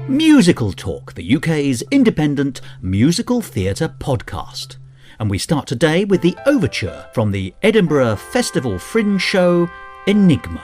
Musical Talk, the UK's independent musical theatre podcast. And we start today with the overture from the Edinburgh Festival Fringe show, Enigma.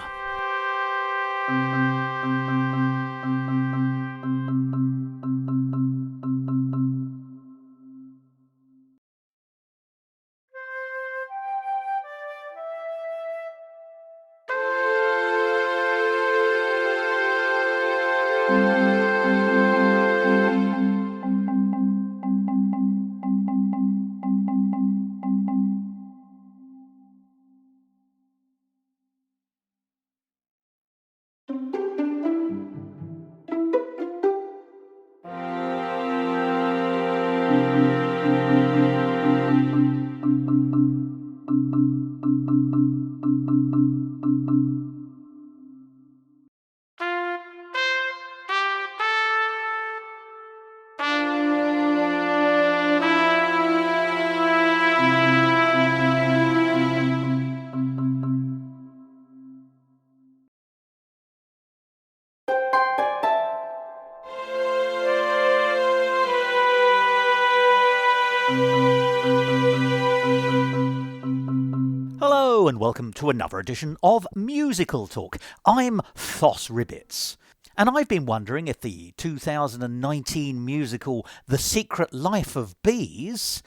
Hello and welcome to another edition of Musical Talk. I'm Thos, and I've been wondering if the 2019 musical The Secret Life of Bees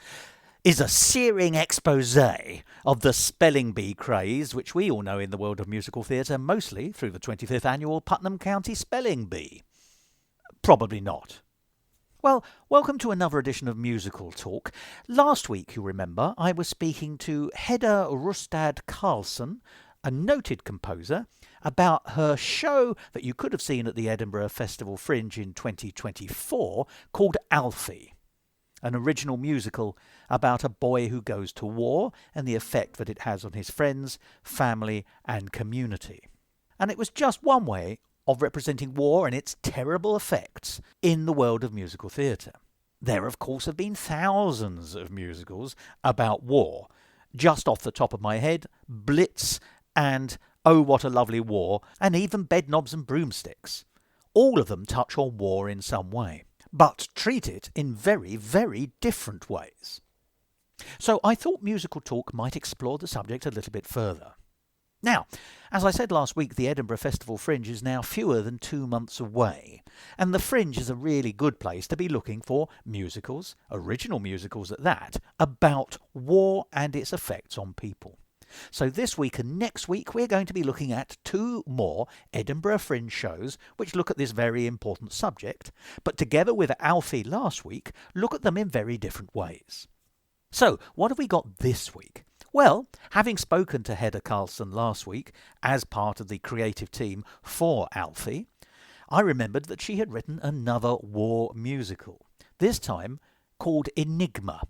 is a searing exposé of the spelling bee craze, which we all know in the world of musical theatre, mostly through the 25th annual Putnam County Spelling Bee. Probably not. Well, welcome to another edition of Musical Talk. Last week, you remember, I was speaking to Hedda Rustad Carlsen, a noted composer, about her show that you could have seen at the Edinburgh Festival Fringe in 2024 called Alfie, an original musical about a boy who goes to war and the effect that it has on his friends, family and community. And it was just one way of representing war and its terrible effects in the world of musical theatre. There, of course, have been thousands of musicals about war. Just off the top of my head, Blitz and Oh What a Lovely War, and even Bedknobs and Broomsticks. All of them touch on war in some way, but treat it in very, very different ways. So I thought Musical Talk might explore the subject a little bit further. Now, as I said last week, the Edinburgh Festival Fringe is now fewer than 2 months away, and the Fringe is a really good place to be looking for musicals, original musicals at that, about war and its effects on people. So this week and next week we're going to be looking at 2 more Edinburgh Fringe shows which look at this very important subject, but together with Alfie last week, look at them in very different ways. So, what have we got this week? Well, having spoken to Hedda Carlsen last week as part of the creative team for Alfie, I remembered that she had written another war musical, this time called Enigma,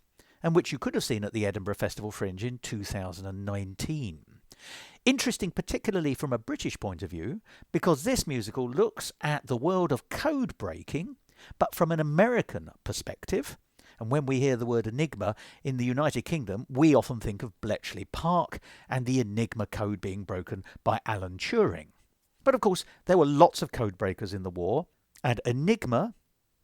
and which you could have seen at the Edinburgh Festival Fringe in 2019. Interesting particularly from a British point of view, because this musical looks at the world of code breaking, but from an American perspective. And when we hear the word Enigma in the United Kingdom, we often think of Bletchley Park and the Enigma code being broken by Alan Turing. But of course, there were lots of code breakers in the war, and Enigma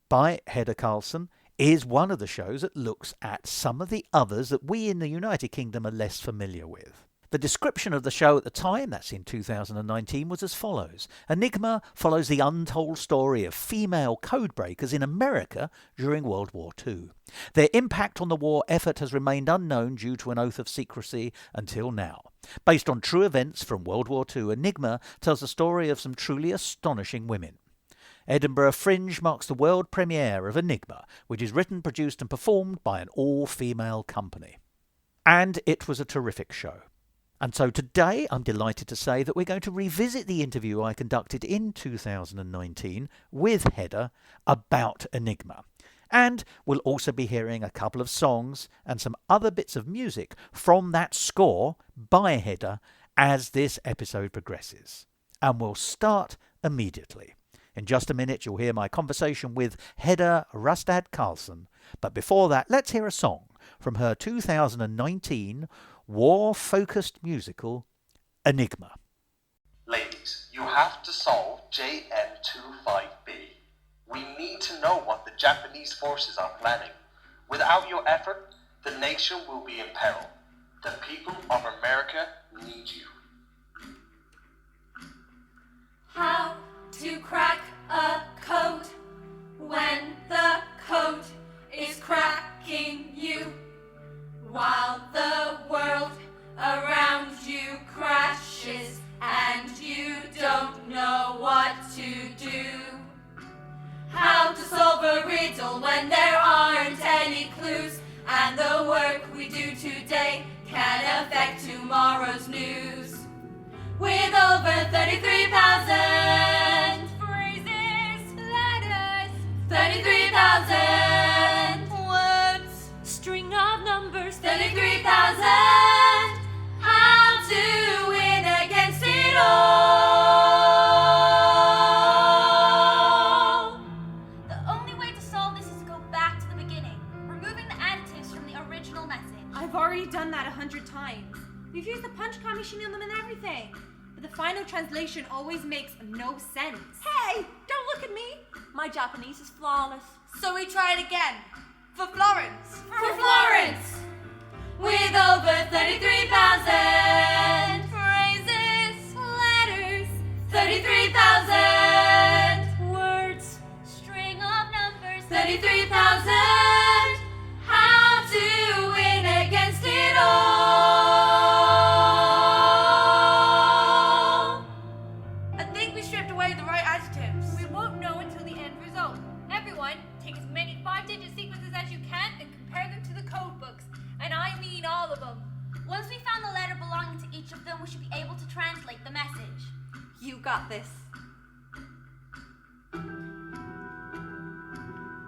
by Hedda Carlsen is one of the shows that looks at some of the others that we in the United Kingdom are less familiar with. The description of the show at the time, that's in 2019, was as follows. Enigma follows the untold story of female codebreakers in America during World War II. Their impact on the war effort has remained unknown due to an oath of secrecy until now. Based on true events from World War II, Enigma tells the story of some truly astonishing women. Edinburgh Fringe marks the world premiere of Enigma, which is written, produced and performed by an all-female company. And it was a terrific show. And so today I'm delighted to say that we're going to revisit the interview I conducted in 2019 with Hedda about Enigma. And we'll also be hearing a couple of songs and some other bits of music from that score by Hedda as this episode progresses. And we'll start immediately. In just a minute you'll hear my conversation with Hedda Rustad Carlsen. But before that, let's hear a song from her 2019 war-focused musical, Enigma. Ladies, you have to solve JN25B. We need to know what the Japanese forces are planning. Without your effort, the nation will be in peril. The people of America need you. How to crack a code when the code is cracking you, while the world around you crashes and you don't know what to do. How to solve a riddle when there aren't any clues, and the work we do today can affect tomorrow's news. With over 33,000 phrases, letters, 33,000 words, string of numbers, 33,000. How to win against it all. The only way to solve this is to go back to the beginning, removing the additives from the original message. I've already done that 100 times. We've used the punch card machine on them and everything. But the final translation always makes no sense. Hey, don't look at me. My Japanese is flawless. So we try it again. For Florence. For Florence! With over 33,000 phrases, letters, 33,000 words, string of numbers, 33,000. How to win against it all. I think we stripped away the right adjectives. We won't know until the end result. Everyone, take as many 5-digit sequences as you can and compare them to the code books. And I mean all of them. Once we found the letter belonging to each of them, we should be able to translate the message. You got this.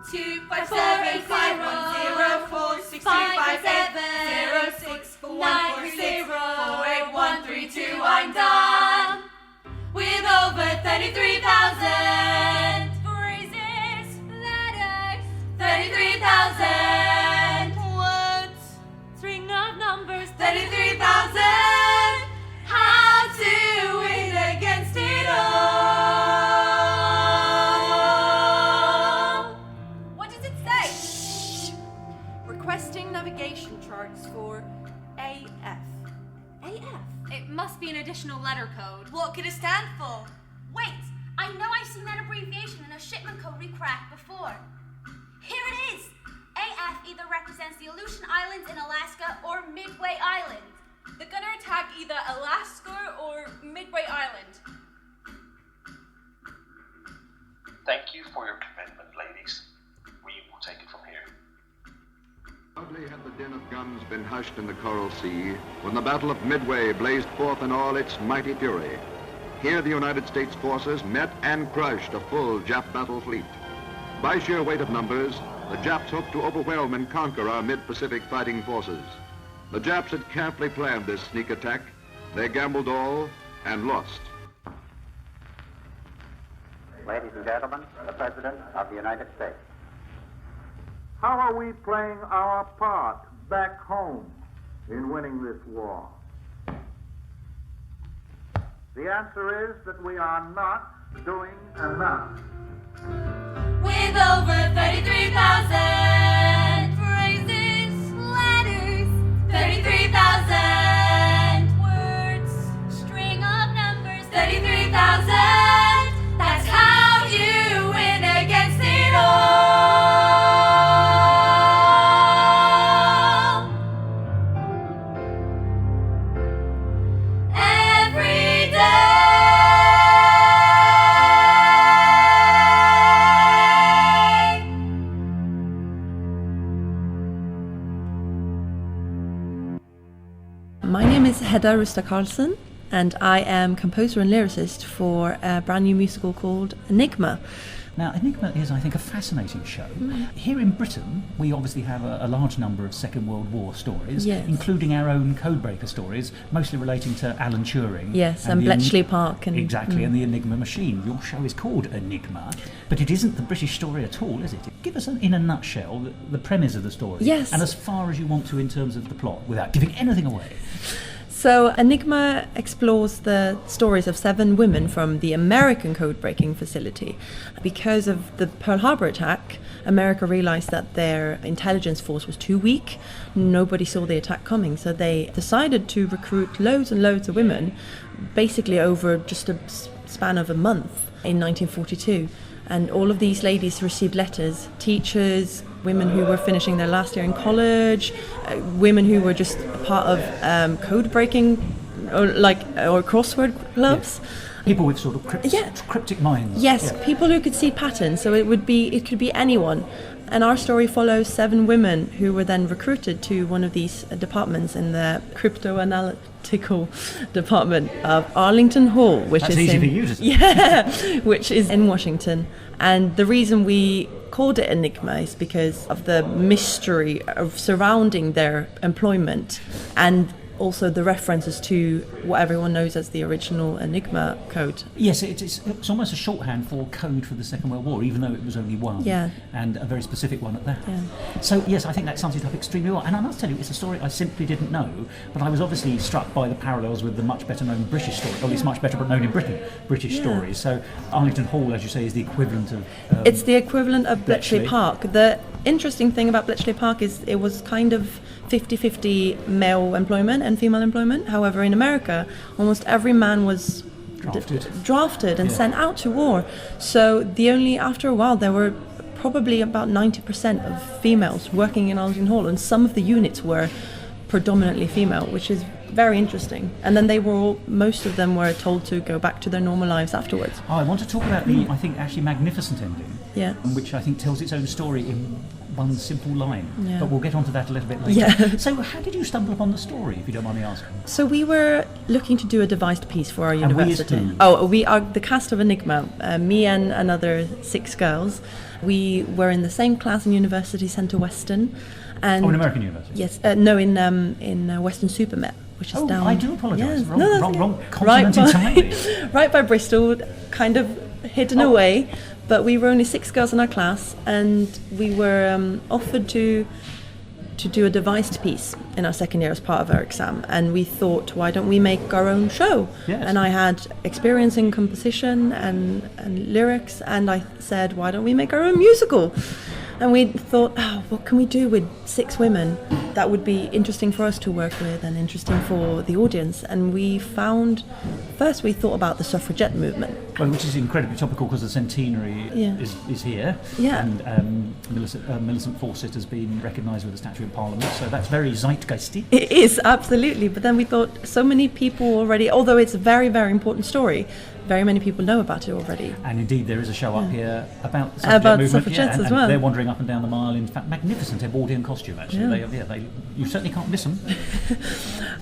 257-046-257-064-132. I'm done. With over 33,000 phrases, letters, 33,000 words, string of numbers, 33,000. How to win against it all. What does it say? Shh. Requesting navigation charts for AF. AF? It must be an additional letter code. What could it stand for? Wait, I know I've seen that abbreviation in a shipment code we cracked before. Here it is! AF either represents the Aleutian Islands in Alaska or Midway Island. They're gonna attack either Alaska or Midway Island. Thank you for your commitment, ladies. We will take it from here. Hardly had the din of guns been hushed in the Coral Sea when the Battle of Midway blazed forth in all its mighty fury. Here the United States forces met and crushed a full Jap battle fleet. By sheer weight of numbers, the Japs hoped to overwhelm and conquer our mid-Pacific fighting forces. The Japs had carefully planned this sneak attack. They gambled all and lost. Ladies and gentlemen, the President of the United States. How are we playing our part back home in winning this war? The answer is that we are not doing enough. With over 33,000 phrases, letters, 33,000 words, string of numbers, 33,000. That's how you win against it all. Every day. My name is Hedda Rustad Carlsen, and I am composer and lyricist for a brand new musical called Enigma. Now, Enigma is, I think, a fascinating show. Here in Britain, we obviously have a large number of Second World War stories, Yes. including our own Codebreaker stories, mostly relating to Alan Turing. Yes, and the Bletchley Park. And, Exactly, and the Enigma machine. Your show is called Enigma, but it isn't the British story at all, is it? Give us, in a nutshell, the premise of the story. Yes. And as far as you want to in terms of the plot, without giving anything away. So Enigma explores the stories of 7 women from the American code-breaking facility. Because of the Pearl Harbor attack, America realized that their intelligence force was too weak. Nobody saw the attack coming, so they decided to recruit loads and loads of women, basically over just a span of a month in 1942. And all of these ladies received letters, teachers, women who were finishing their last year in college, women who were just part of code breaking or crossword clubs. Yes. People with sort of cryptic minds. Yes, people who could see patterns. So it could be anyone. And our story follows 7 women who were then recruited to one of these departments in the cryptoanalytical department of Arlington Hall, which That's is easy for you, isn't it? Yeah, which is in Washington. And the reason we called it Enigma is because of the mystery of surrounding their employment, and also the references to what everyone knows as the original Enigma code. Yes, it's almost a shorthand for code for the Second World War, even though it was only one. Yeah. And a very specific one at that. Yeah. So, yes, I think that sums it up extremely well. And I must tell you, it's a story I simply didn't know, but I was obviously struck by the parallels with the much better known British story, or at least much better known in Britain, British stories. So Arlington Hall, as you say, is the equivalent of... it's the equivalent of Bletchley Park. The interesting thing about Bletchley Park is it was kind of 50-50 male employment and female employment. However, in America, almost every man was drafted and sent out to war. So after a while, there were probably about 90% of females working in Arlington Hall, and some of the units were predominantly female, which is very interesting. And then most of them were told to go back to their normal lives afterwards. I want to talk about the, I think, actually magnificent ending, which I think tells its own story in one simple line. Yeah. But we'll get onto that a little bit later. Yeah. So how did you stumble upon the story, if you don't mind me asking? So we were looking to do a devised piece for our university. We are the cast of Enigma, me and another 6 girls. We were in the same class in University Centre Western. And in American University? Yes, in Western Supermet, which is down... I do apologise. Yes. Wrong continent entirely. Right by Bristol, kind of hidden away. But we were only 6 girls in our class, and we were offered to do a devised piece in our second year as part of our exam. And we thought, why don't we make our own show? Yes. And I had experience in composition and lyrics, and I said, why don't we make our own musical? And we thought, what can we do with 6 women that would be interesting for us to work with and interesting for the audience? And we first we thought about the suffragette movement. Well, which is incredibly topical because the centenary is here. Yeah. And Millicent Fawcett has been recognised with a statue in Parliament, so that's very zeitgeisty. It is, absolutely. But then we thought so many people already, although it's a very, very important story, very many people know about it already. And indeed, there is a show up here about the suffragette movement. Suffragettes as well. And they're wandering up and down the mile in fact magnificent Edwardian costume, actually. Yeah. You certainly can't miss them.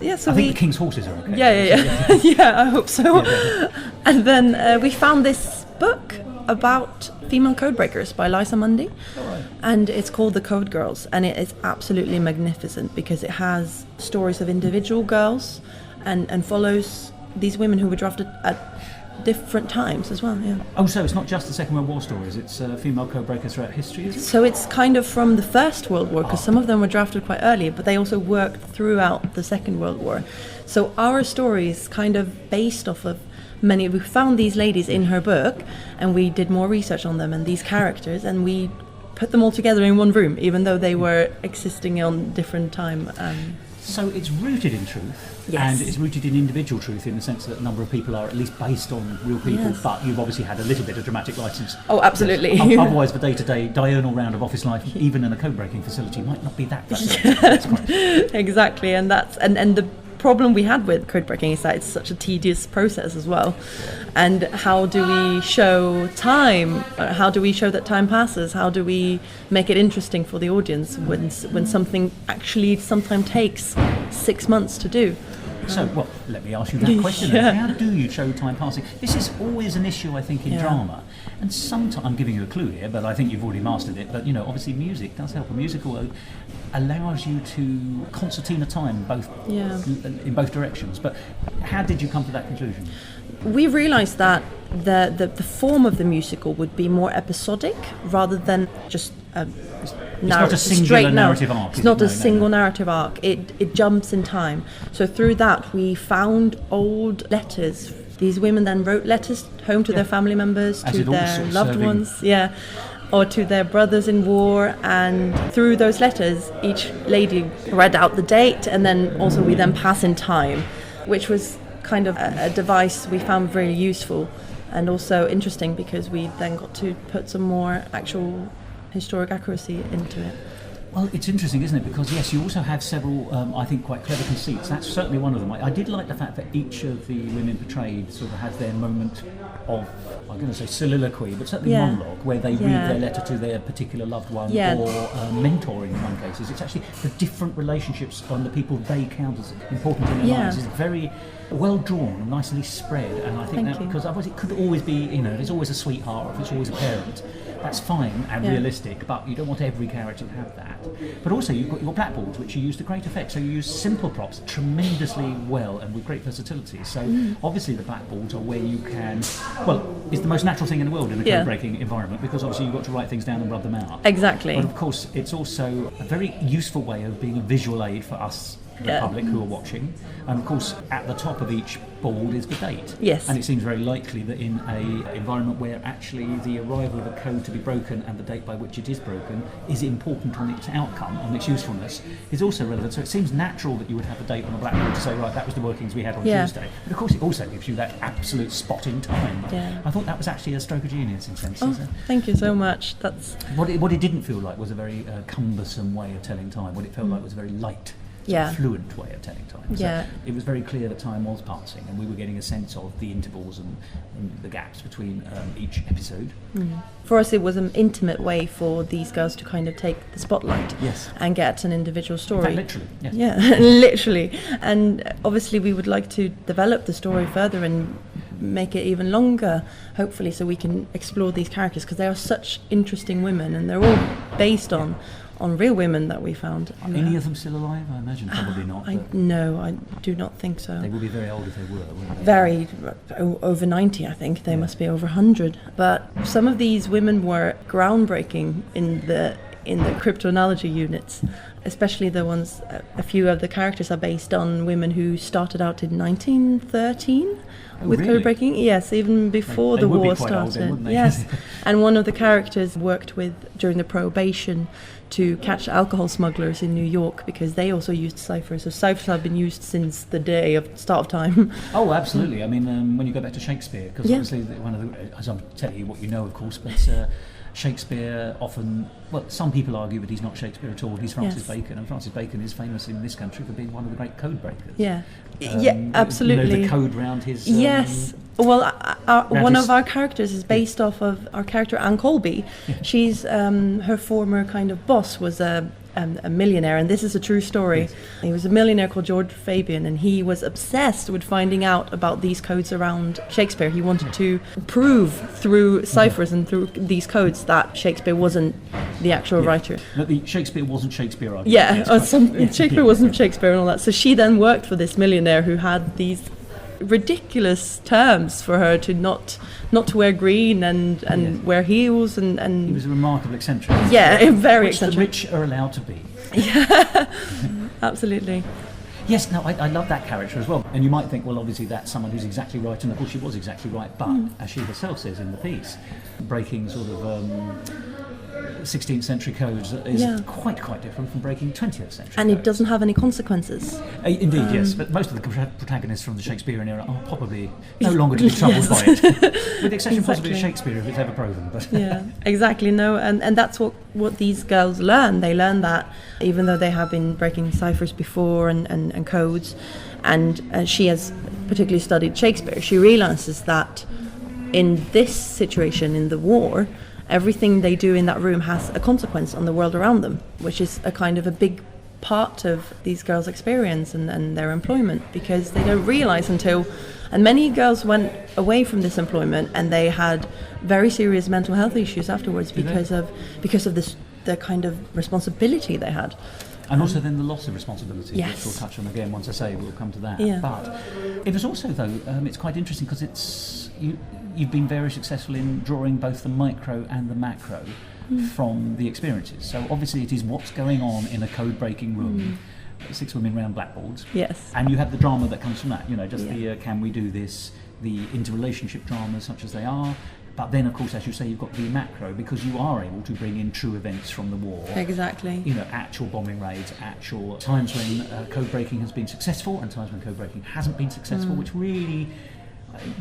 Yeah, so I think the King's horses are okay. Yeah. Yeah, I hope so. Yeah. And then we found this book about female codebreakers by Liza Mundy. Right. And it's called The Code Girls, and it is absolutely magnificent because it has stories of individual girls and follows these women who were drafted at different times as well. So it's not just the Second World War stories, it's female codebreakers throughout history, is it? So it's kind of from the First World War, because some of them were drafted quite early, but they also worked throughout the Second World War. So our story is kind of based off of we found these ladies in her book, and we did more research on them and these characters, and we put them all together in one room, even though they were existing on different time. So it's rooted in truth. Yes. And it's rooted in individual truth in the sense that a number of people are at least based on real people, but you've obviously had a little bit of dramatic license. Oh, absolutely. Otherwise, the day-to-day diurnal round of office life, even in a code-breaking facility, might not be that fascinating. Exactly, and the problem we had with code breaking is that it's such a tedious process as well. And how do we show time? How do we show that time passes? How do we make it interesting for the audience when something actually sometimes takes 6 months to do? So, well, let me ask you that question. How do you show time passing? This is always an issue, I think, in drama. And sometimes, I'm giving you a clue here, but I think you've already mastered it. But, obviously music does help. A musical allows you to concertina time in both directions. But how did you come to that conclusion? We realised that the form of the musical would be more episodic rather than just it's not a singular narrative arc. It's not a single narrative arc. It jumps in time. So through that, we found old letters. These women then wrote letters home to their family members, to their loved ones, or to their brothers in war. And through those letters, each lady read out the date, and then also we then pass in time, which was kind of a device we found really useful and also interesting, because we then got to put some more actual historic accuracy into it. Well, it's interesting, isn't it? Because, yes, you also have several, I think, quite clever conceits. That's certainly one of them. I did like the fact that each of the women portrayed sort of has their moment of, I'm going to say soliloquy, but certainly monologue, where they read their letter to their particular loved one, or mentoring in one cases. It's actually the different relationships on the people they count as important in their lives is very well drawn, nicely spread, and I think because otherwise it could always be, there's always a sweetheart, or if it's always a parent. That's fine and realistic, but you don't want every character to have that. But also you've got your blackboards, which you use to great effect. So you use simple props tremendously well and with great versatility. So obviously the blackboards are where you can, it's the most natural thing in the world in a code-breaking environment, because obviously you've got to write things down and rub them out. Exactly. But of course it's also a very useful way of being a visual aid for us, the public who are watching, and of course at the top of each board is the date. Yes. And it seems very likely that in a environment where actually the arrival of a code to be broken and the date by which it is broken is important on its outcome, on its usefulness, is also relevant. So it seems natural that you would have a date on a blackboard to say, right, that was the workings we had on Tuesday. But of course it also gives you that absolute spot in time. I thought that was actually a stroke of genius in sense. Thank you so much. That's what it didn't feel like was a very cumbersome way of telling time. What it felt like was a very light, fluent way of telling time. So it was very clear that time was passing, and we were getting a sense of the intervals and the gaps between each episode. For us, it was an intimate way for these girls to kind of take the spotlight and get an individual story. In fact, literally. Yes. Yeah, literally. And obviously we would like to develop the story further and make it even longer, hopefully, so we can explore these characters, because they are such interesting women, and they're all based on real women that we found. Are any of them still alive? I imagine probably not. No, I do not think so. They would be very old if they were, wouldn't they? Very, over 90, I think. They must be over 100. But some of these women were groundbreaking in the cryptoanalogy units, especially the ones, a few of the characters are based on women who started out in 1913 with code breaking. Yes, even before the war started. Then, wouldn't they? Yes. And one of the characters worked with during the Prohibition to catch alcohol smugglers in New York, because they also used ciphers. So ciphers have been used since the day of start of time. Oh, absolutely. I mean, when you go back to Shakespeare, because obviously one of the, as I'm telling you what you know, of course, but Shakespeare often, some people argue that he's not Shakespeare at all. He's Francis Bacon, and Francis Bacon is famous in this country for being one of the great code breakers. Absolutely. The code round his... Well, one of our characters is based off of our character Anne Colby. She's her former kind of boss was a millionaire, and this is a true story. Yes. He was a millionaire called George Fabian, and he was obsessed with finding out about these codes around Shakespeare. He wanted to prove through ciphers and through these codes that Shakespeare wasn't the actual writer. That Shakespeare wasn't Shakespeare. Shakespeare wasn't Shakespeare and all that. So she then worked for this millionaire who had these ridiculous terms for her to not to wear green and wear heels and he was a remarkable eccentric. Very which eccentric. The rich are allowed to be. Absolutely. Yes, no, I love that character as well. And you might think, well, obviously that's someone who's exactly right, and of course she was exactly right, but as she herself says in the piece, breaking sort of 16th century codes is quite different from breaking 20th century and codes. It doesn't have any consequences. Indeed, yes, but most of the protagonists from the Shakespearean era are probably no longer to be troubled by it, with the exception possibly of Shakespeare, if it's ever proven. But exactly, no, and that's what these girls learn. They learn that even though they have been breaking ciphers before and codes, and she has particularly studied Shakespeare, she realizes that in this situation, in the war, everything they do in that room has a consequence on the world around them, which is a kind of a big part of these girls' experience and their employment, because they don't realize until, and many girls went away from this employment and they had very serious mental health issues afterwards because of this, the kind of responsibility they had. And also then the loss of responsibility, Yes. which we'll touch on again once I say we'll come to that. Yeah. But it was also, though, it's quite interesting because you've been very successful in drawing both the micro and the macro from the experiences. So obviously it is what's going on in a code-breaking room, 6 women round blackboards. Yes. And you have the drama that comes from that, just the can we do this, the interrelationship dramas such as they are. But then, of course, as you say, you've got the macro, because you are able to bring in true events from the war. Exactly. Actual bombing raids, actual times when code breaking has been successful and times when code breaking hasn't been successful, which really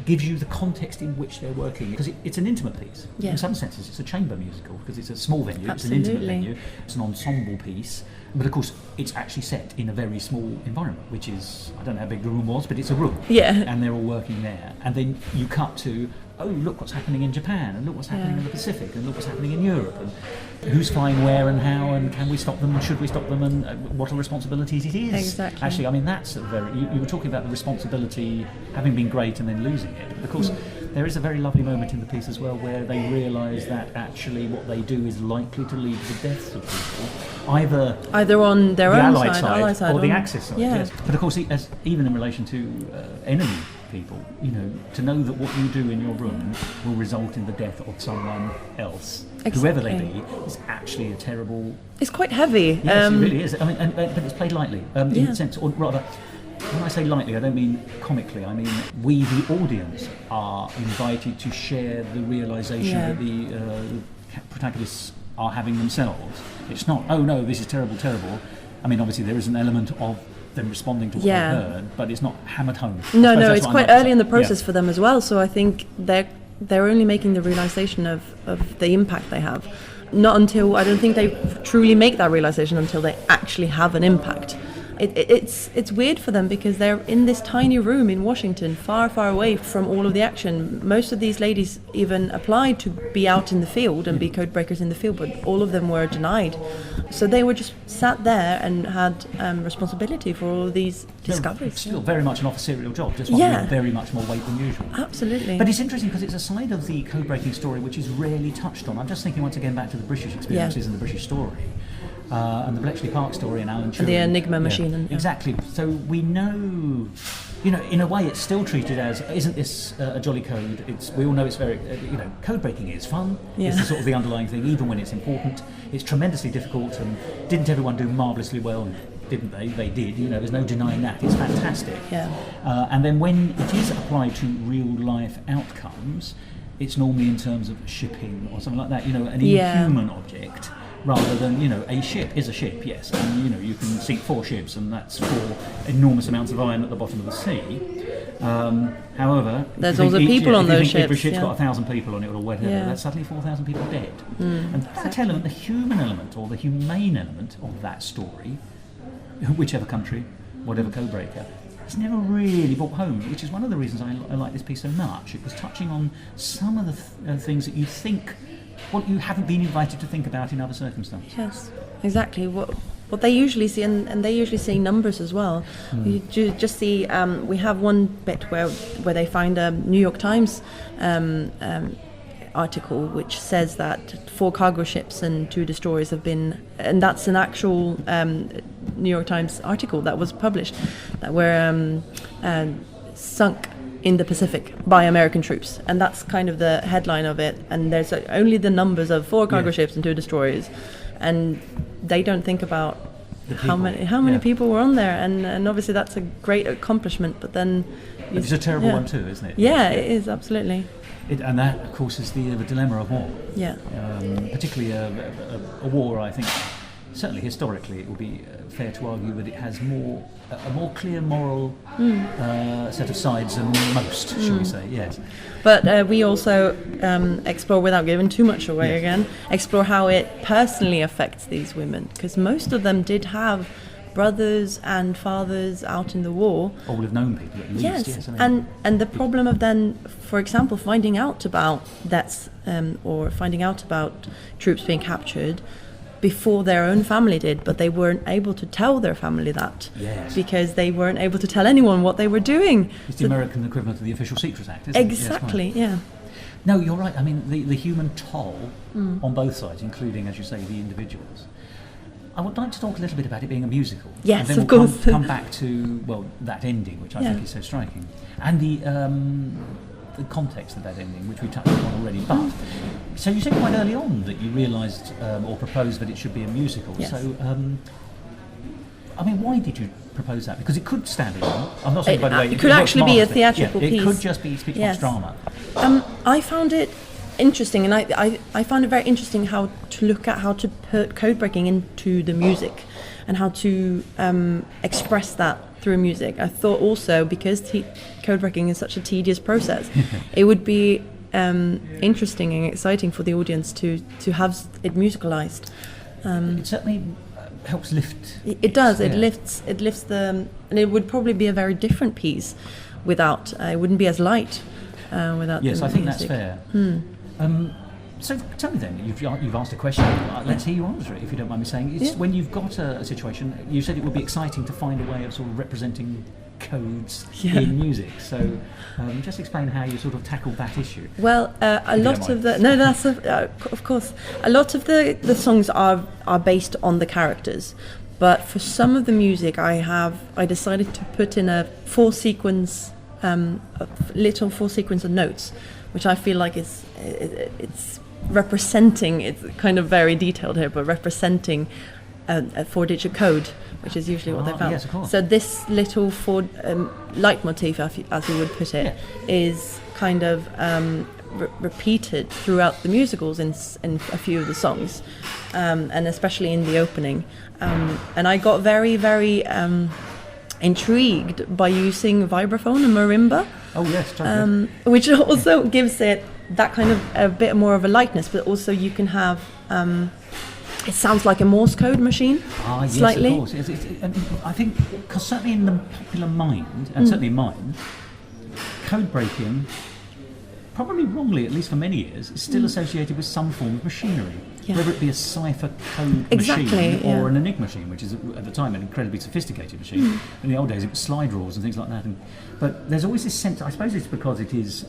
gives you the context in which they're working. Because it's an intimate piece. Yeah. In some senses, it's a chamber musical, because it's a small venue, Absolutely. it's an intimate venue, it's an ensemble piece. But of course, it's actually set in a very small environment, which is, I don't know how big the room was, but it's a room. Yeah. And they're all working there. And then you cut to, oh, look what's happening in Japan, and look what's happening in the Pacific, and look what's happening in Europe, and who's flying where and how, and can we stop them, and should we stop them, and what are responsibilities it is. Exactly. Actually, I mean, that's a very, you were talking about the responsibility having been great and then losing it. But of course, there is a very lovely moment in the piece as well where they realise that actually what they do is likely to lead to the deaths of people, either on their the own Allied Allied side or the or- Axis side. yeah. Yes. But of course, even in relation to enemy people, to know that what you do in your room will result in the death of someone else, whoever they Exactly. be, is actually a terrible. It's quite heavy. Yes, it really is. I mean, but it's played lightly in Yeah. the sense, or rather, when I say lightly, I don't mean comically. I mean we, the audience, are invited to share the realisation Yeah. that the protagonists are having themselves. It's not, oh no, this is terrible, terrible. I mean, obviously there is an element of them responding to what Yeah. they heard, but it's not hammered home. I No, suppose no, that's it's what I'm quite trying to early say. in the process Yeah. for them as well. So I think they're only making the realization of the impact they have. Not until, I don't think they truly make that realization until they actually have an impact. It's weird for them because they're in this tiny room in Washington, far, far away from all of the action. Most of these ladies even applied to be out in the field and be code breakers in the field, but all of them were denied. So they were just sat there and had responsibility for all of these discoveries. Still very much an officerial job, just one Yeah. with very much more weight than usual. Absolutely. But it's interesting because it's a side of the code-breaking story which is rarely touched on. I'm just thinking once again back to the British experiences and the British story. And the Bletchley Park story and Alan Turing. And the Enigma machine. And, Exactly. So we know, in a way it's still treated as, isn't this a jolly code? We all know it's very, code breaking is fun. Yeah. It's the sort of the underlying thing, even when it's important. It's tremendously difficult, and didn't everyone do marvellously well? Didn't they? They did. There's no denying that. It's fantastic. Yeah. And then when it is applied to real life outcomes, it's normally in terms of shipping or something like that. An Yeah. inhuman object. Rather than, a ship is a ship, yes, and you can sink 4 ships, and that's 4 enormous amounts of iron at the bottom of the sea. However, There's if you also think people on if you those think every ships, ship's got 1,000 people on it or whatever, Yeah. that's suddenly 4,000 people dead. And that element, the human element or the humane element of that story, whichever country, whatever codebreaker, it's never really brought home, which is one of the reasons I like this piece so much. It was touching on some of the things that you think, what you haven't been invited to think about in other circumstances. Yes, exactly. What they usually see, and they usually see numbers as well. You just see, we have one bit where they find a New York Times article which says that 4 cargo ships and 2 destroyers have been, and that's an actual New York Times article that was published, that were sunk in the Pacific by American troops, and that's kind of the headline of it. And there's only the numbers of 4 cargo ships and 2 destroyers, and they don't think about how many people were on there. And obviously that's a great accomplishment, but then it's a terrible one too, isn't it? Yeah, it is, absolutely. And that, of course, is the dilemma of war. Yeah. Particularly a war, I think, certainly historically, it would be fair to argue that it has a more clear moral set of sides than most, shall we say, yes. But we also explore, without giving too much away again, explore how it personally affects these women, because most of them did have brothers and fathers out in the war. Or will have known people at least, yes. And the problem of then, for example, finding out about deaths or finding out about troops being captured before their own family did, but they weren't able to tell their family that because they weren't able to tell anyone what they were doing. It's the American equivalent of the Official Secrets Act, isn't exactly, it? Yes, yeah. No, you're right. I mean, the human toll on both sides, including, as you say, the individuals, I would like to talk a little bit about it being a musical. Yes, and then of we'll course. come back to, well, that ending, which I think is so striking. And the context of that ending, which we touched on already. But, so you said quite early on that you realised or proposed that it should be a musical. Yes. So, I mean, why did you propose that? Because it could stand alone. I'm not saying, by the way, it could actually be a theatrical piece. It could just be speech box drama. I found it interesting, and I found it very interesting how to put code breaking into the music and how to express that through music. I thought also, because code breaking is such a tedious process, it would be interesting and exciting for the audience to have it musicalized. It certainly helps lift. It does. Yeah. It lifts the, and it would probably be a very different piece without. It wouldn't be as light without. Yes, the I think music. that's fair. So tell me then, you've asked a question, let's hear you answer it, if you don't mind me saying. When you've got a situation, you said it would be exciting to find a way of sort of representing codes in music. So just explain how you sort of tackled that issue. Well, a lot of of course, a lot of the songs are based on the characters. But for some of the music, I decided to put in a little four sequence of notes, which I feel like it's representing. It's kind of very detailed here, but representing a 4-digit code, which is usually what they found. Yes, of course. So this little leitmotif, as you would put it, is kind of repeated throughout the musicals in a few of the songs, and especially in the opening. And I got very, very intrigued by using vibraphone and marimba. Oh yes, totally. Which also gives it that kind of a bit more of a lightness, but also you can have. It sounds like a Morse code machine, slightly. Yes, of course. I think, because certainly in the popular mind, and certainly in mine, code breaking, probably wrongly, at least for many years, is still associated with some form of machinery. Yeah. Whether it be a cipher code machine or an Enigma machine, which is at the time an incredibly sophisticated machine. In the old days it was slide rules and things like that. But there's always this sense, I suppose it's because it is,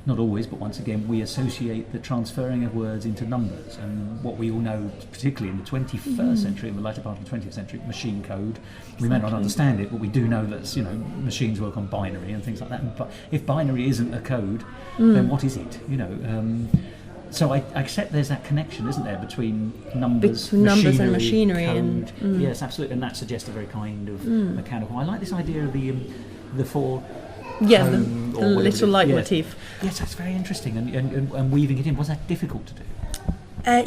not always, but once again, we associate the transferring of words into numbers. And what we all know, particularly in the 21st century, in the latter part of the 20th century, machine code, we may not understand it, but we do know that machines work on binary and things like that. But if binary isn't a code, then what is it? So I accept there's that connection, isn't there, between numbers and machinery code. Yes, absolutely, and that suggests a very kind of mechanical. I like this idea of the four. Yeah, the little leitmotif. Yes, that's very interesting, and weaving it in. Was that difficult to do?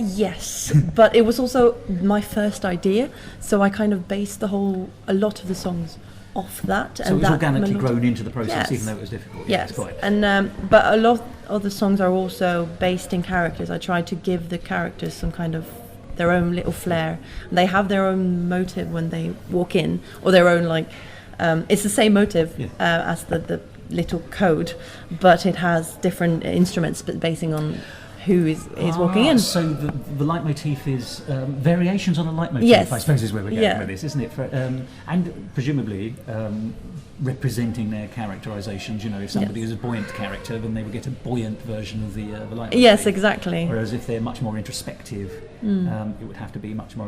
Yes, but it was also my first idea, so I kind of based a lot of the songs off that. So and it was that organically grown into the process, yes. even though it was difficult. Yes, quite. and but a lot of the songs are also based in characters. I tried to give the characters some kind of their own little flair. They have their own motive when they walk in, or their own it's the same motive as the little code, but it has different instruments, but basing on who is walking in. So the leitmotif is variations on a leitmotif, yes. I suppose is where we're going with this, isn't it? And presumably representing their characterizations. If somebody is a buoyant character, then they would get a buoyant version of the leitmotif. Yes, exactly. Whereas if they're much more introspective, it would have to be much more.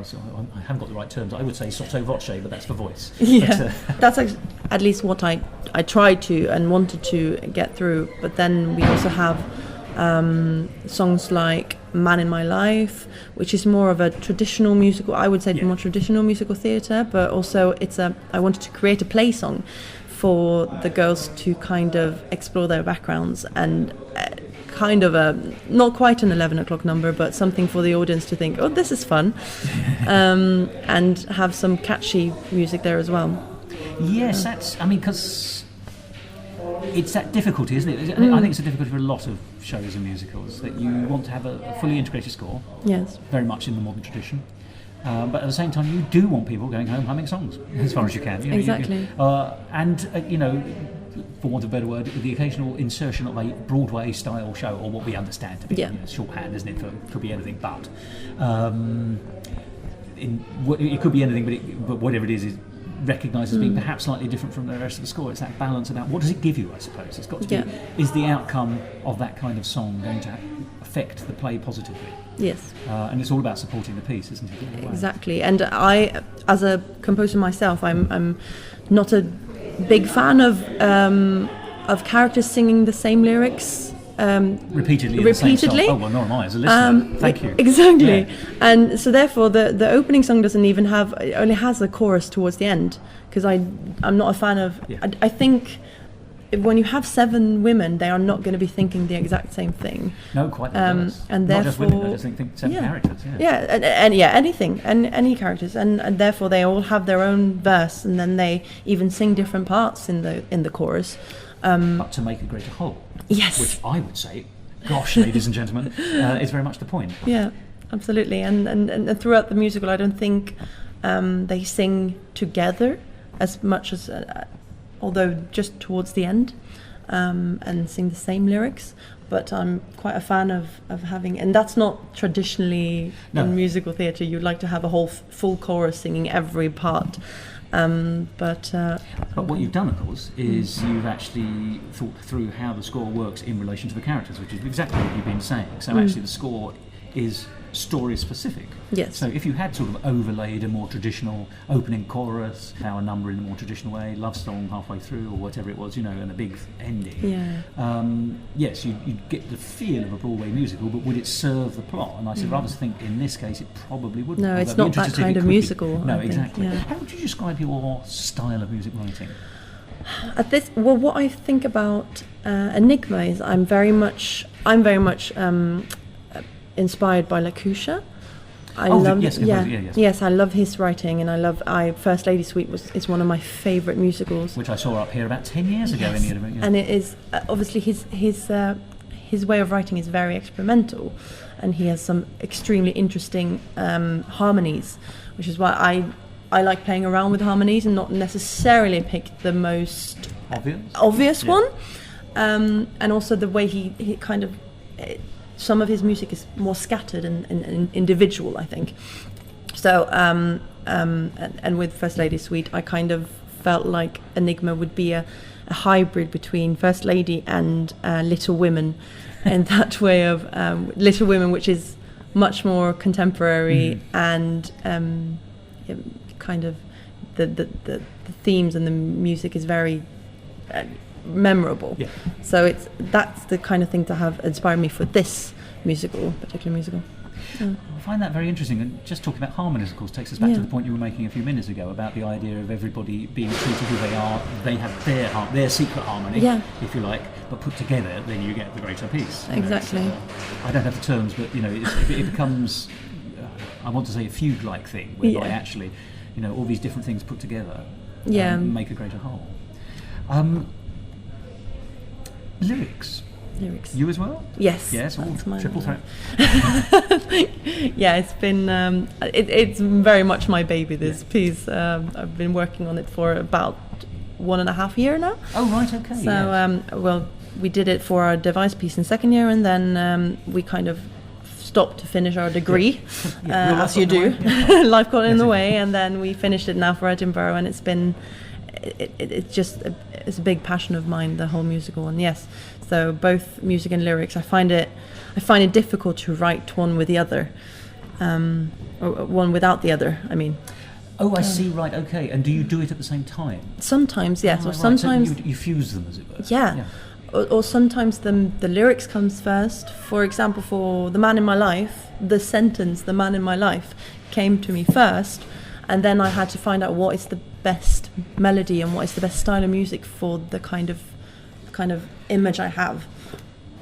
I haven't got the right terms. I would say sotto voce, but that's for voice. Yeah, that's at least what I tried to and wanted to get through. But then we also have songs like Man in My Life, which is more of a traditional musical, I would say more traditional musical theatre, but also I wanted to create a play song for the girls to kind of explore their backgrounds and kind of not quite an 11 o'clock number, but something for the audience to think, oh, this is fun, and have some catchy music there as well. Yes, because it's that difficulty, isn't it? I think it's a difficulty for a lot of shows and musicals, that you want to have a fully integrated score. Yes. Very much in the modern tradition. But at the same time, you do want people going home humming songs as far as you can. Exactly. For want of a better word, the occasional insertion of a Broadway-style show, or what we understand to be shorthand, isn't it? Could be anything but. It could be anything, but whatever it is recognise as being perhaps slightly different from the rest of the score. It's that balance about what does it give you, I suppose. It's got to be, is the outcome of that kind of song going to affect the play positively? Yes. And it's all about supporting the piece, isn't it? In a way. Exactly. And I, as a composer myself, I'm not a big fan of characters singing the same lyrics repeatedly. The same song. Oh well, nor am I as a listener. Thank you. Exactly. Yeah. And so therefore, the opening song doesn't even have. It only has a chorus towards the end, because I'm not a fan of. Yeah. I think when you have 7 women, they are not going to be thinking the exact same thing. No, quite the reverse. And not therefore, just women. I just think 7 characters. Anything, and any characters, and therefore they all have their own verse, and then they even sing different parts in the chorus. But to make a greater whole. Yes. Which I would say, gosh, ladies and gentlemen, is very much the point. Yeah, absolutely. And throughout the musical, I don't think they sing together as much as, although just towards the end, and sing the same lyrics. But I'm quite a fan of having, and that's not traditionally in musical theatre. You'd like to have a whole full chorus singing every part. But what you've done, of course, is you've actually thought through how the score works in relation to the characters, which is exactly what you've been saying. So actually the score is story specific. Yes. So if you had sort of overlaid a more traditional opening chorus, power number in a more traditional way, love song halfway through or whatever it was, and a big ending. Yes, you'd get the feel of a Broadway musical, but would it serve the plot? And I said, rather think in this case it probably wouldn't. No, it's not that kind of musical. No, exactly. How would you describe your style of music writing? What I think about Enigma is I'm very much inspired by Lacouche. I love his writing, and First Lady Suite is one of my favourite musicals, which I saw up here about 10 years ago in the Edinburgh. And it is obviously his way of writing is very experimental, and he has some extremely interesting harmonies, which is why I like playing around with harmonies and not necessarily pick the most obvious one. And also the way he kind of. Some of his music is more scattered and individual, I think. So, and with First Lady Suite, I kind of felt like Enigma would be a hybrid between First Lady and Little Women, in that way of Little Women, which is much more contemporary and kind of the themes and the music is very memorable. Yeah. So that's the kind of thing to have inspired me for this particular musical. Yeah. I find that very interesting, and just talking about harmonies, of course, takes us back to the point you were making a few minutes ago about the idea of everybody being true to who they are. They have their secret harmony, if you like, but put together, then you get the greater piece. Exactly. I don't have the terms, but it becomes, I want to say, a fugue-like thing, whereby actually, all these different things put together make a greater whole. Lyrics. You as well? Yes. Yes, all triple threat. Yeah, it's been it's very much my baby, this piece. I've been working on it for about 1.5 years now. Oh right, okay. So we did it for our device piece in second year, and then we kind of stopped to finish our degree, as you do. Life got in the way, and then we finished it now for Edinburgh, and it's been it's a big passion of mine, the whole musical. And yes, so both music and lyrics, I find it difficult to write one with the other, or one without the other, I mean. Oh, I see, right, okay. And do you do it at the same time? Sometimes, yes. Or sometimes... So you fuse them, as it were? Yeah. Or sometimes the lyrics comes first. For example, for The Man in My Life, the sentence, The Man in My Life, came to me first, and then I had to find out what is the best melody and what is the best style of music for the kind of image I have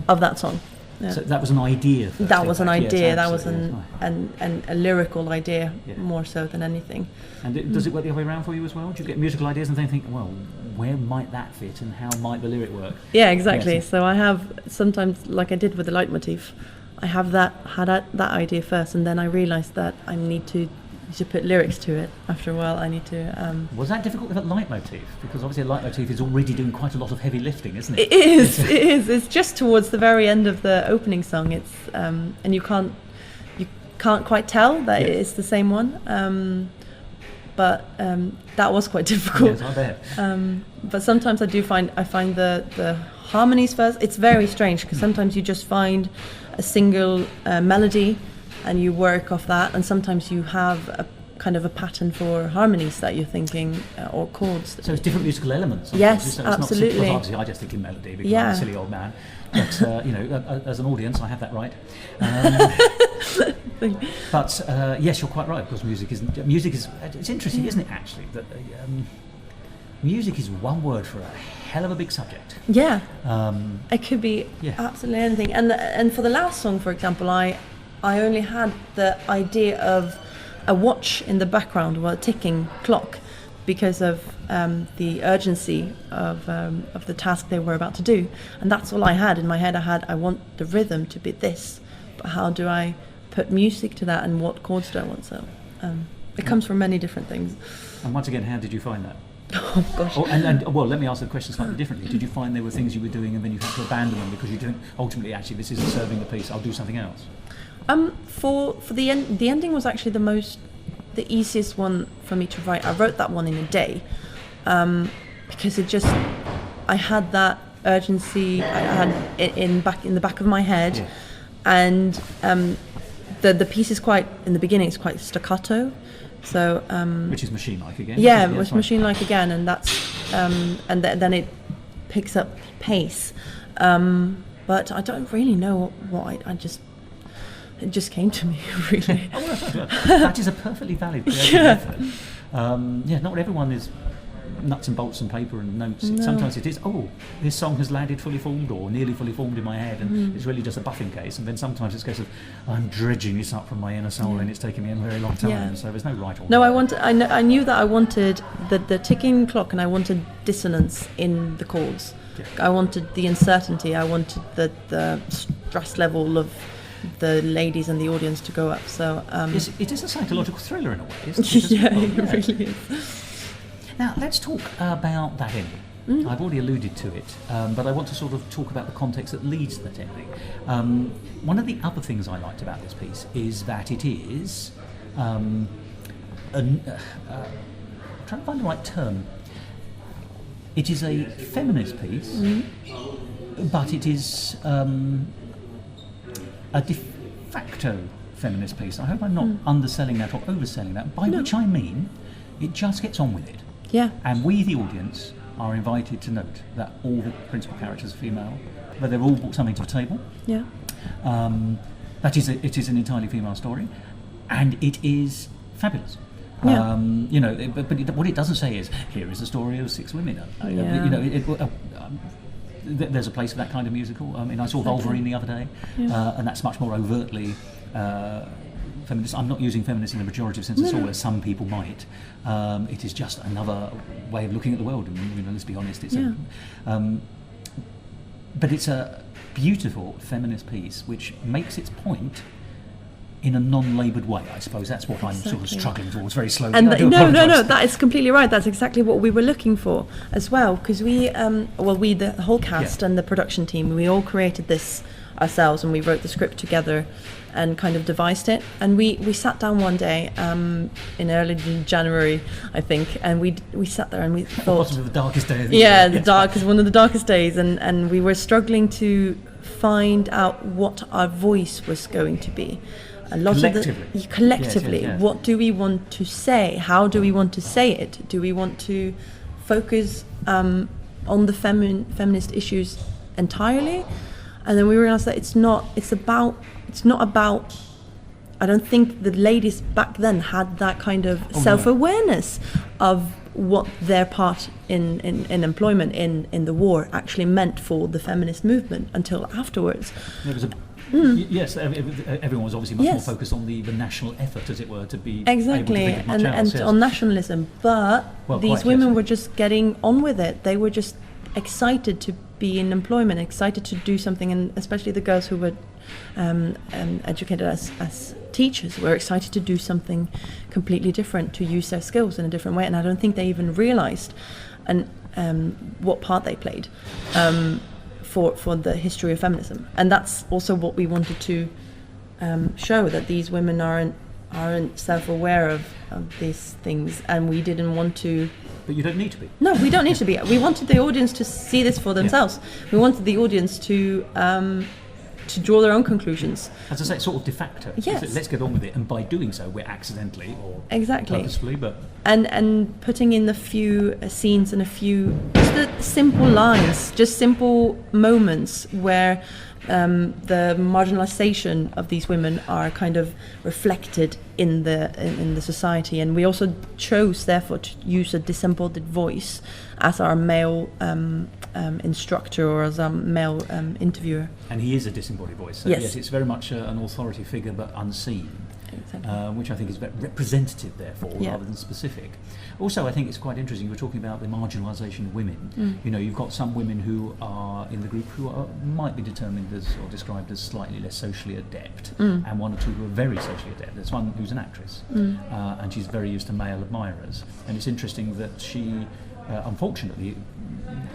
of that song. Yeah. So that was an idea first. That was an idea. That was a lyrical idea more so than anything. And does it work the other way around for you as well? Do you get musical ideas and then think, well, where might that fit and how might the lyric work? Yeah, exactly. Yes. So I have sometimes, like I did with the leitmotif, I had that idea first, and then I realised that I need to put lyrics to it. After a while, I need to... Was that difficult with a leitmotif? Because obviously a leitmotif is already doing quite a lot of heavy lifting, isn't it? It is. It is. It's just towards the very end of the opening song. It's and you can't quite tell that it's the same one. but that was quite difficult. Yes, I bet. But sometimes I find the harmonies first. It's very strange because sometimes you just find a single melody and you work off that, and sometimes you have a kind of a pattern for harmonies that you're thinking or chords. So it's different musical elements. Yes, so it's absolutely. Not obviously, I just think in melody because I'm a silly old man. But as an audience, I have that right. But yes, you're quite right, because music is. It's interesting, isn't it? Actually, that music is one word for a hell of a big subject. Yeah. It could be absolutely anything. And for the last song, for example, I only had the idea of a watch in the background, or a ticking clock, because of the urgency of the task they were about to do, and that's all I had in my head. I want the rhythm to be this, but how do I put music to that, and what chords do I want? So it comes from many different things. And once again, how did you find that? Oh gosh. Well, let me ask the question slightly differently. Did you find there were things you were doing and then you had to abandon them because you didn't ultimately, actually, this isn't serving the piece, I'll do something else? For the ending was actually the easiest one for me to write. I wrote that one in a day, because I had that urgency. I had it in the back of my head, and the piece is quite, in the beginning, it's quite staccato. So which is machine-like again. Yeah, it was machine-like again, and that's and then it picks up pace. But I don't really know what it just came to me, really. That is a perfectly valid creative effort. Not everyone is nuts and bolts and paper and notes. No. Sometimes it is, this song has landed fully formed or nearly fully formed in my head, and it's really just a buffing case. And then sometimes it's a case of, I'm dredging this up from my inner soul, and it's taken me a very long time. So there's no right or wrong. No, I knew that I wanted the ticking clock, and I wanted dissonance in the chords. I wanted the uncertainty. I wanted the stress level of the ladies and the audience to go up. So it is a psychological thriller in a way, isn't it? It really is. Now let's talk about that ending. I've already alluded to it, but I want to sort of talk about the context that leads to that ending. One of the other things I liked about this piece is that it is I'm trying to find the right term. It is a feminist piece, but it is a de facto feminist piece. I hope I'm not underselling that or overselling that, by which I mean it just gets on with it. Yeah. And we, the audience, are invited to note that all the principal characters are female, but they've all brought something to the table. Yeah. It is an entirely female story, and it is fabulous. Yeah. What it doesn't say is, here is the story of 6 women. There's a place for that kind of musical. I mean, I saw Wolverine the other day, and that's much more overtly feminist. I'm not using feminist in a pejorative sense at all, as some people might. It is just another way of looking at the world, and let's be honest, it's but it's a beautiful feminist piece which makes its point in a non-laboured way. I suppose that's what I'm sort of struggling towards very slowly. And no, that is completely right. That's exactly what we were looking for as well, because we, the whole cast and the production team, we all created this ourselves, and we wrote the script together and kind of devised it. And we sat down one day in early January, I think, and we sat there and we thought, possibly the darkest day of the year. One of the darkest days, and we were struggling to find out what our voice was going to be. A lot collectively. Yes. What do we want to say? How do we want to say it? Do we want to focus on the feminist issues entirely? And then we realized that it's not about. I don't think the ladies back then had that kind of self-awareness of what their part in employment in the war actually meant for the feminist movement until afterwards. There was yes, everyone was obviously much more focused on the national effort, as it were, to be able to think of much else, and on nationalism. But these women were just getting on with it. They were just excited to be in employment, excited to do something, and especially the girls who were educated as teachers were excited to do something completely different, to use their skills in a different way. And I don't think they even realised what part they played. For the history of feminism, and that's also what we wanted to show, that these women are aren't self-aware of these things, and we didn't want to. But you don't need to be. No, we don't need to be. We wanted the audience to see this for themselves. We wanted the audience to draw their own conclusions. As I say, sort of de facto. Yes. Let's get on with it, and by doing so, we're accidentally or exactly purposefully, but and putting in a few scenes and a few just simple lines, just simple moments where the marginalization of these women are kind of reflected in the society, and we also chose therefore to use a disembodied voice as our male instructor or as our male interviewer. And he is a disembodied voice. So yes, it's very much an authority figure but unseen. Exactly. Which I think is representative, therefore, rather than specific. Also, I think it's quite interesting. You were talking about the marginalisation of women. You know, you've got some women who are in the group who might be determined as or described as slightly less socially adept, and one or two who are very socially adept. There's one who's an actress, and she's very used to male admirers. And it's interesting that she, unfortunately,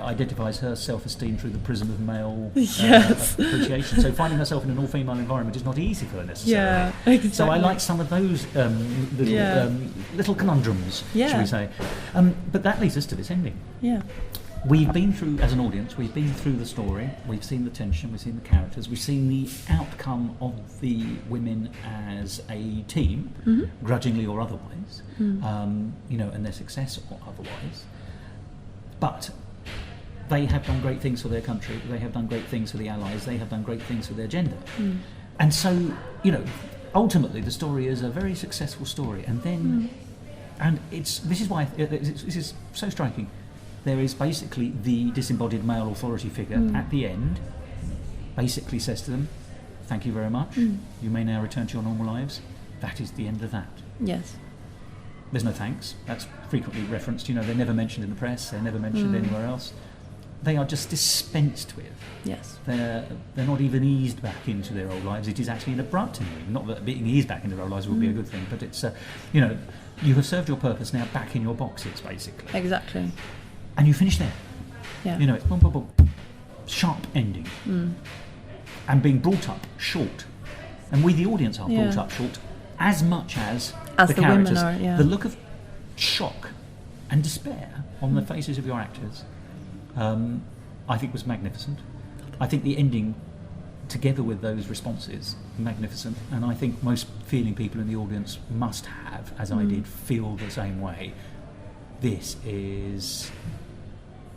identifies her self-esteem through the prism of male appreciation. So finding herself in an all-female environment is not easy for her necessarily. Yeah, exactly. So I like some of those little conundrums, shall we say. But that leads us to this ending. Yeah. We've been through, as an audience, we've been through the story, we've seen the tension, we've seen the characters, we've seen the outcome of the women as a team, grudgingly or otherwise, you know, and their success or otherwise. But they have done great things for their country, they have done great things for the Allies, they have done great things for their gender. And so, you know, ultimately the story is a very successful story. And then, and this is why this is so striking. There is basically the disembodied male authority figure at the end, basically says to them, thank you very much, you may now return to your normal lives. That is the end of that. Yes. There's no thanks. That's frequently referenced. You know, they're never mentioned in the press. They're never mentioned anywhere else. They are just dispensed with. Yes. They're not even eased back into their old lives. It is actually an abrupt ending. Not that being eased back into their old lives would be a good thing, but it's you know, you have served your purpose. Now back in your boxes, basically. Exactly. And you finish there. Yeah. You know, it's boom, boom, boom, sharp ending, and being brought up short, and we, the audience, are brought up short as much as the characters. Women are, The look of shock and despair on the faces of your actors, I think was magnificent. I think the ending, together with those responses, magnificent. And I think most feeling people in the audience must have, as I did, feel the same way. This is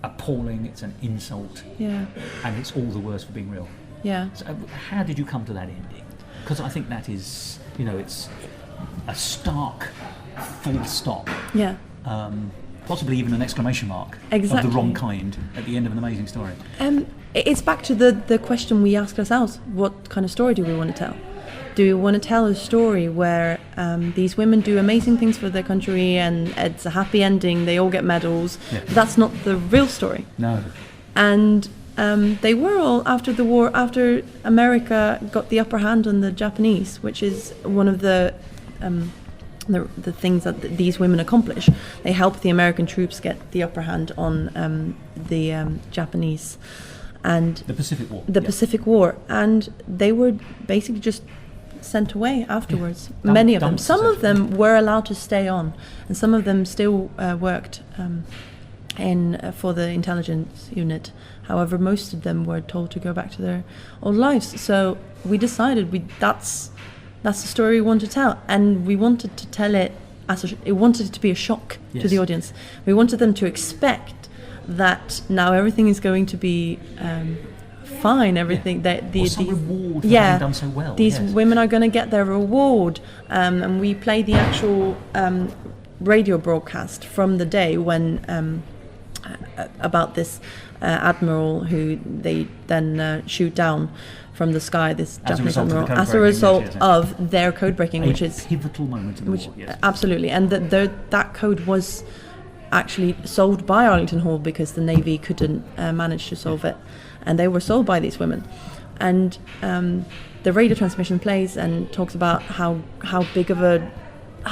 appalling. It's an insult. Yeah. And it's all the worse for being real. Yeah. So how did you come to that ending? Because I think that is, you know, it's a stark full stop. Yeah. Possibly even an exclamation mark of the wrong kind at the end of an amazing story. It's back to the question we ask ourselves: what kind of story do we want to tell? Do we want to tell a story where these women do amazing things for their country and it's a happy ending, they all get medals? Yeah. That's not the real story. No. And they were all, after the war, after America got the upper hand on the Japanese, which is one of the things that these women accomplish. They help the American troops get the upper hand on the Japanese. And the Pacific War. The Pacific War. And they were basically just sent away afterwards. Many of them. Some of them were allowed to stay on, and some of them still worked for the intelligence unit. However, most of them were told to go back to their old lives. So we decided that's the story we want to tell, and we wanted to tell it it wanted it to be a shock to the audience. We wanted them to expect that now everything is going to be fine. Everything that these reward for having done so well. These women are going to get their reward, and we play the actual radio broadcast from the day when about this admiral who they then shoot down from the sky, this Japanese admiral, as a result of their code breaking, which is a pivotal moment in the war. Yes. Absolutely, and that code was actually solved by Arlington Hall because the Navy couldn't manage to solve it, and they were solved by these women. And the radio transmission plays and talks about how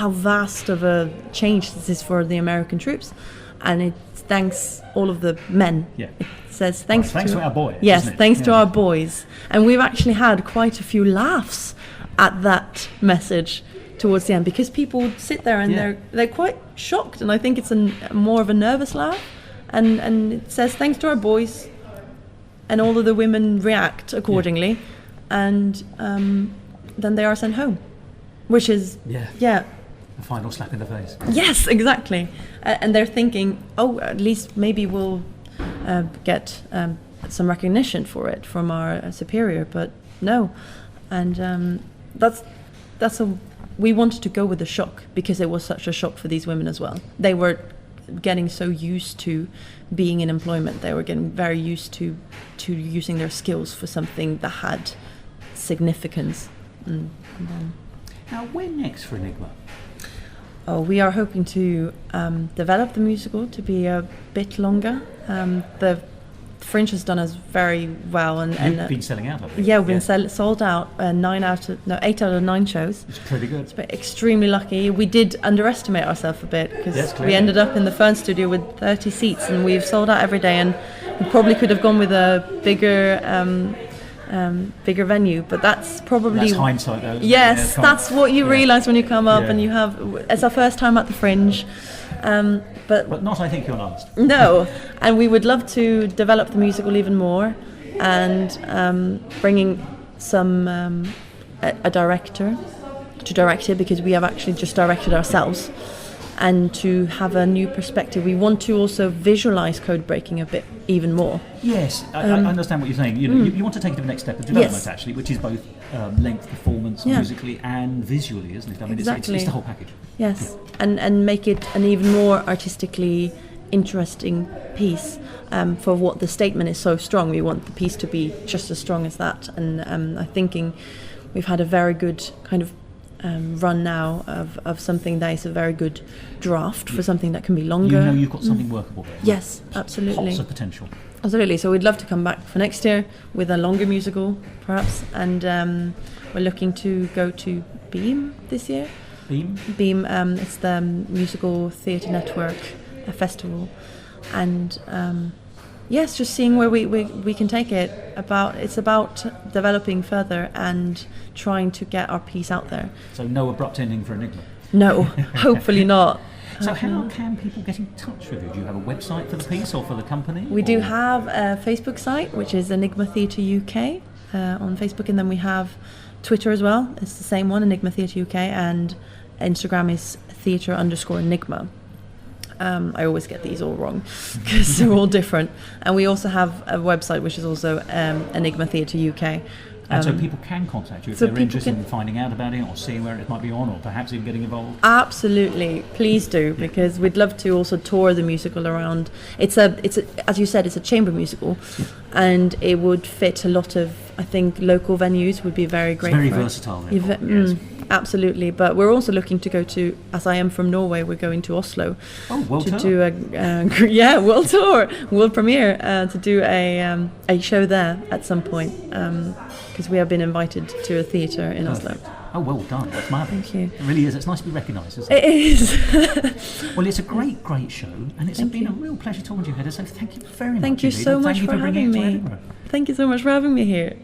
vast of a change this is for the American troops, and it thanks all of the men. Yeah. It says thanks to our boys. Yes, thanks to our boys, and we've actually had quite a few laughs at that message towards the end, because people sit there and they're quite shocked, and I think it's more of a nervous laugh, and it says thanks to our boys, and all of the women react accordingly, and then they are sent home, which is a final slap in the face. Yes, exactly. And they're thinking, oh, at least maybe we'll get some recognition for it from our superior, but no. And we wanted to go with the shock, because it was such a shock for these women as well. They were getting so used to being in employment. They were getting very used to using their skills for something that had significance. Now, when next for Enigma? Oh, we are hoping to develop the musical to be a bit longer. The Fringe has done us very well, and you've been selling out, haven't you? Yeah, we've been sold out 8 out of 9 shows. It's pretty good. It's been extremely lucky. We did underestimate ourselves a bit, because we ended up in the Fern Studio with 30 seats, and we've sold out every day. And we probably could have gone with a bigger venue, but that's probably... That's hindsight, though. Yes, that's what you realise when you come up and you have... It's our first time at the Fringe. But not, I think, you're honest. No, and we would love to develop the musical even more, and bringing some a director to direct it, because we have actually just directed ourselves, and to have a new perspective. We want to also visualise code breaking a bit even more. Yes, I understand what you're saying. You want to take it to the next step of development, actually, which is both length, performance, musically and visually, isn't it? I mean, exactly. It's the whole package. Yes, and make it an even more artistically interesting piece. For what the statement is so strong, we want the piece to be just as strong as that. And I'm thinking we've had a very good kind of run now of something that is a very good draft for something that can be longer. You know you've got something workable there. Yes, absolutely. Lots of potential. Absolutely. So we'd love to come back for next year with a longer musical, perhaps. And we're looking to go to Beam this year. Beam. It's the Musical Theatre Network festival, and yes, just seeing where we can take it. It's about developing further and trying to get our piece out there. So no abrupt ending for Enigma? No, hopefully not. So how can people get in touch with you? Do you have a website for the piece or for the company? We do have a Facebook site, which is Enigma Theatre UK on Facebook, and then we have Twitter as well. It's the same one, Enigma Theatre UK, and Instagram is theatre_Enigma. I always get these all wrong because they're all different. And we also have a website which is also Enigma Theatre UK. And so people can contact you if they're interested in finding out about it or seeing where it might be on, or perhaps even getting involved. Absolutely, please do, because we'd love to also tour the musical around. It's a as you said, it's a chamber musical, and it would fit a lot of, I think, local venues would be very great. It's very versatile. Yes. Absolutely, but we're also looking to go to, as I am from Norway, we're going to Oslo world to tour. Do a world tour, world premiere, to do a show there at some point, because we have been invited to a theatre in Oslo. Oh, well done. That's marvellous. Thank you. It really is. It's nice to be recognised, isn't it? It is. Well, it's a great show, and it's been a real pleasure talking to you, Hedda, so thank you very much. Thank you so much for having me. Thank you so much for having me here.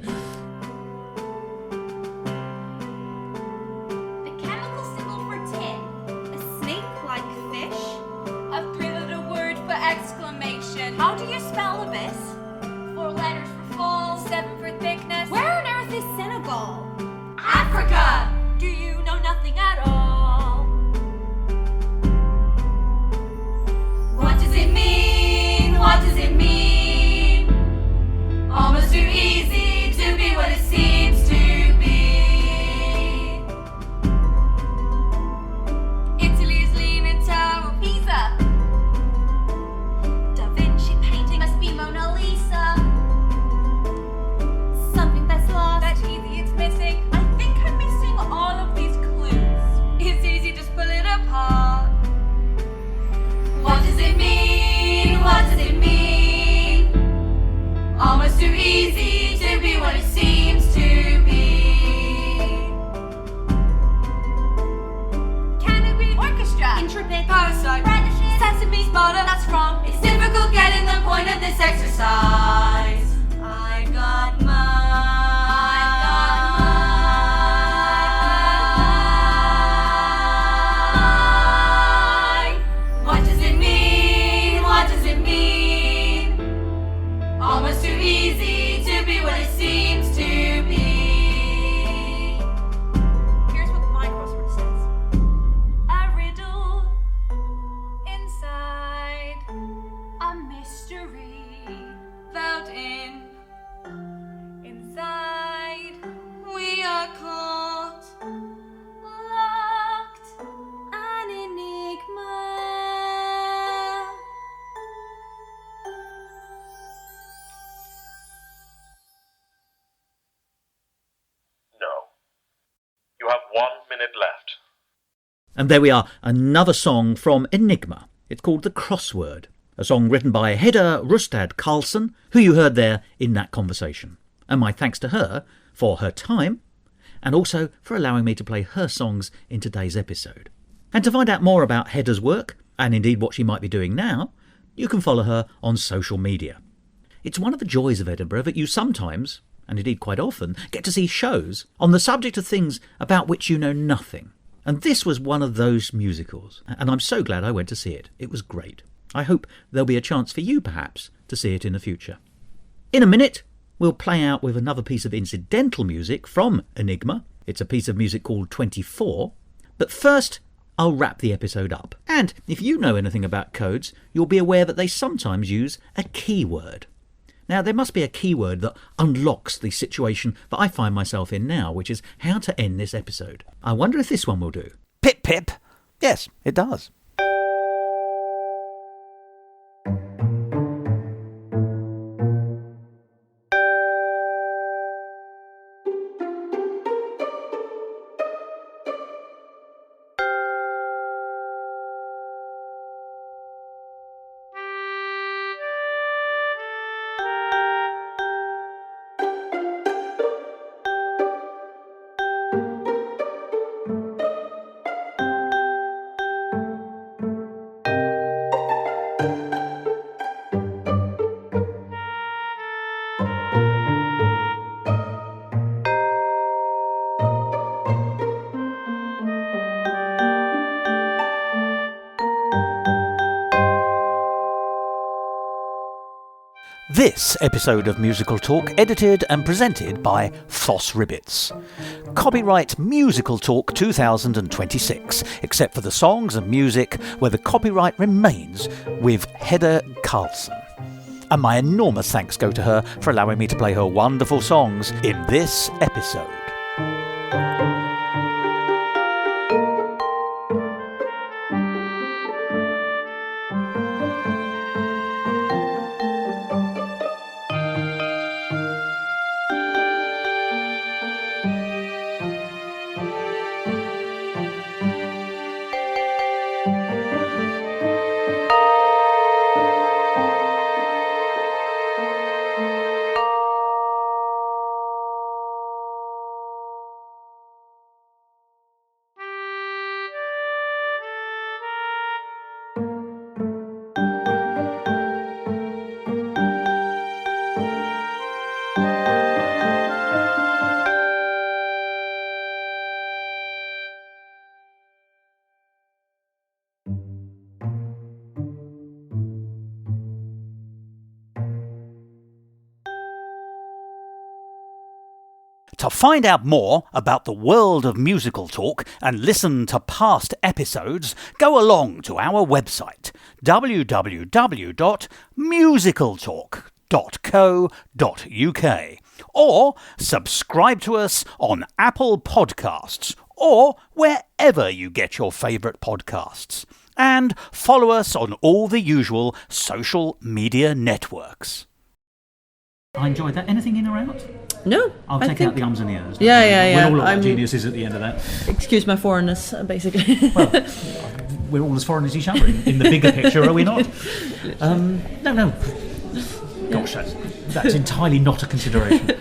How do you spell abyss? 4 letters for full, 7 for thickness. Where on earth is Senegal? Africa! Do you know nothing at all? What does it mean? What does it mean? Almost too easy to be what it seems to be. Italy's Leaning Tower of Pisa. Da Vinci painting must be Mona Lisa. Something that's lost. That's easy, it's missing. I think I'm missing all of these minute left. And there we are, another song from Enigma. It's called The Crossword, a song written by Hedda, Rustad, Carlsen, who you heard there in that conversation. And my thanks to her for her time, and also for allowing me to play her songs in today's episode. And to find out more about Hedda's work, and indeed what she might be doing now, you can follow her on social media. It's one of the joys of Edinburgh that you sometimes, and indeed quite often, get to see shows on the subject of things about which you know nothing. And this was one of those musicals, and I'm so glad I went to see it. It was great. I hope there'll be a chance for you, perhaps, to see it in the future. In a minute, we'll play out with another piece of incidental music from Enigma. It's a piece of music called 24. But first, I'll wrap the episode up. And if you know anything about codes, you'll be aware that they sometimes use a keyword. Now, there must be a keyword that unlocks the situation that I find myself in now, which is how to end this episode. I wonder if this one will do. Pip pip. Yes, it does. This episode of Musical Talk edited and presented by Thos Ribbits. Copyright Musical Talk 2026, except for the songs and music where the copyright remains with Hedda Carlsen. And my enormous thanks go to her for allowing me to play her wonderful songs in this episode. To find out more about the world of Musical Talk and listen to past episodes, go along to our website www.musicaltalk.co.uk or subscribe to us on Apple Podcasts or wherever you get your favourite podcasts. And follow us on all the usual social media networks. I enjoyed that. Anything in or out? No. I'll take out the ums and ears. Yeah. We'll all look like geniuses at the end of that. Excuse my foreignness, basically. Well, we're all as foreign as each other in the bigger picture, are we not? No. Gosh, that's entirely not a consideration.